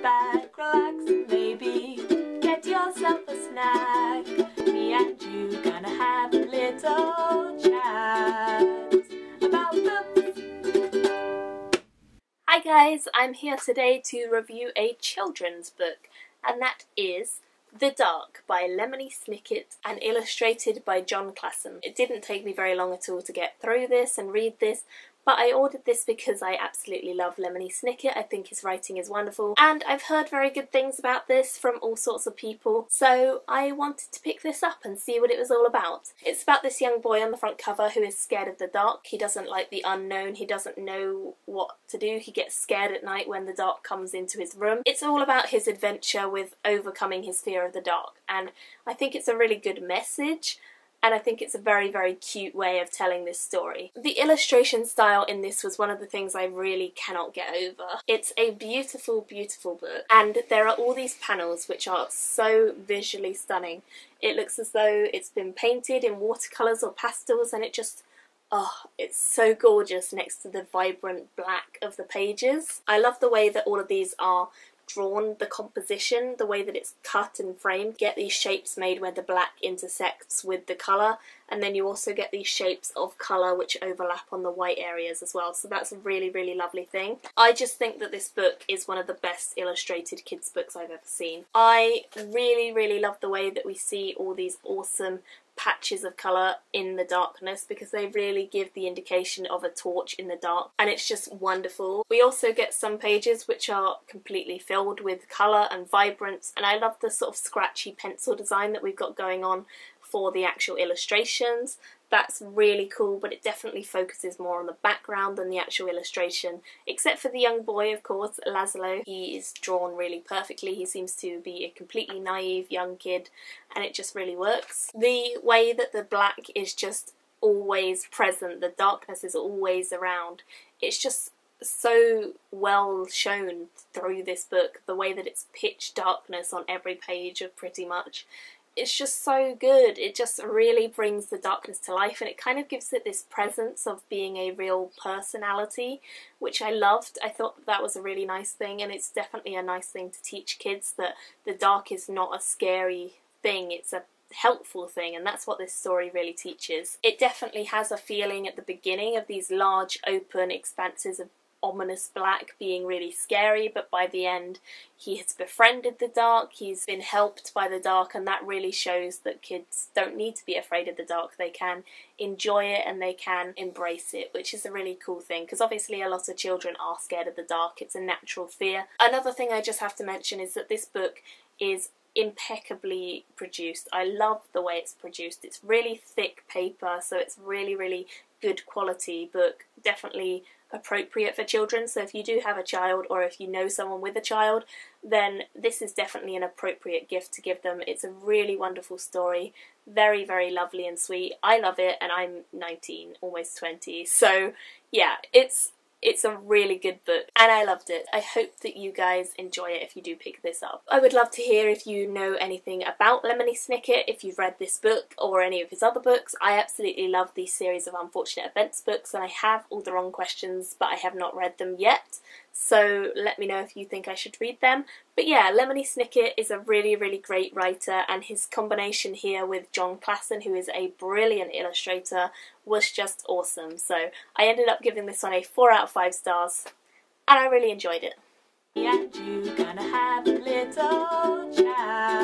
back, relax, and maybe get yourself a snack. Me and you gonna have a little chat about books. Hi guys, I'm here today to review a children's book, and that is The Dark by Lemony Snicket and illustrated by Jon Klassen. It didn't take me very long at all to get through this and read this, but I ordered this because I absolutely love Lemony Snicket. I think his writing is wonderful, and I've heard very good things about this from all sorts of people, so I wanted to pick this up and see what it was all about. It's about this young boy on the front cover who is scared of the dark. He doesn't like the unknown, he doesn't know what to do, he gets scared at night when the dark comes into his room. It's all about his adventure with overcoming his fear of the dark, and I think it's a really good message. And I think it's a very, very cute way of telling this story. The illustration style in this was one of the things I really cannot get over. It's a beautiful, beautiful book, and there are all these panels which are so visually stunning. It looks as though it's been painted in watercolours or pastels, and it just, oh, it's so gorgeous next to the vibrant black of the pages. I love the way that all of these are drawn, the composition, the way that it's cut and framed. Get these shapes made where the black intersects with the colour, and then you also get these shapes of colour which overlap on the white areas as well, so that's a really, really lovely thing. I just think that this book is one of the best illustrated kids books I've ever seen. I really, really love the way that we see all these awesome patches of colour in the darkness, because they really give the indication of a torch in the dark, and it's just wonderful. We also get some pages which are completely filled with colour and vibrance, and I love the sort of scratchy pencil design that we've got going on for the actual illustrations. That's really cool, but it definitely focuses more on the background than the actual illustration, except for the young boy, of course, Laszlo. He is drawn really perfectly. He seems to be a completely naive young kid, and it just really works. The way that the black is just always present, the darkness is always around, it's just so well shown through this book, the way that it's pitch darkness on every page of pretty much. It's just so good. It just really brings the darkness to life, and it kind of gives it this presence of being a real personality, which I loved. I thought that was a really nice thing, and it's definitely a nice thing to teach kids that the dark is not a scary thing, it's a helpful thing, and that's what this story really teaches. It definitely has a feeling at the beginning of these large open expanses of ominous black being really scary, but by the end he has befriended the dark, he's been helped by the dark, and that really shows that kids don't need to be afraid of the dark. They can enjoy it and they can embrace it, which is a really cool thing, because obviously a lot of children are scared of the dark. It's a natural fear. Another thing I just have to mention is that this book is impeccably produced. I love the way it's produced. It's really thick paper, so it's really, really good quality book. Definitely appropriate for children, so if you do have a child or if you know someone with a child, then this is definitely an appropriate gift to give them. It's a really wonderful story, very, very lovely and sweet. I love it, and I'm 19, almost 20, so yeah, it's a really good book, and I loved it. I hope that you guys enjoy it if you do pick this up. I would love to hear if you know anything about Lemony Snicket, if you've read this book or any of his other books. I absolutely love these series of Unfortunate Events books, and I have all the wrong questions, but I have not read them yet. So let me know if you think I should read them. But yeah, Lemony Snicket is a really, really great writer, and his combination here with Jon Klassen, who is a brilliant illustrator, was just awesome. So I ended up giving this one a 4 out of 5 stars, and I really enjoyed it. And you gonna have a little chat.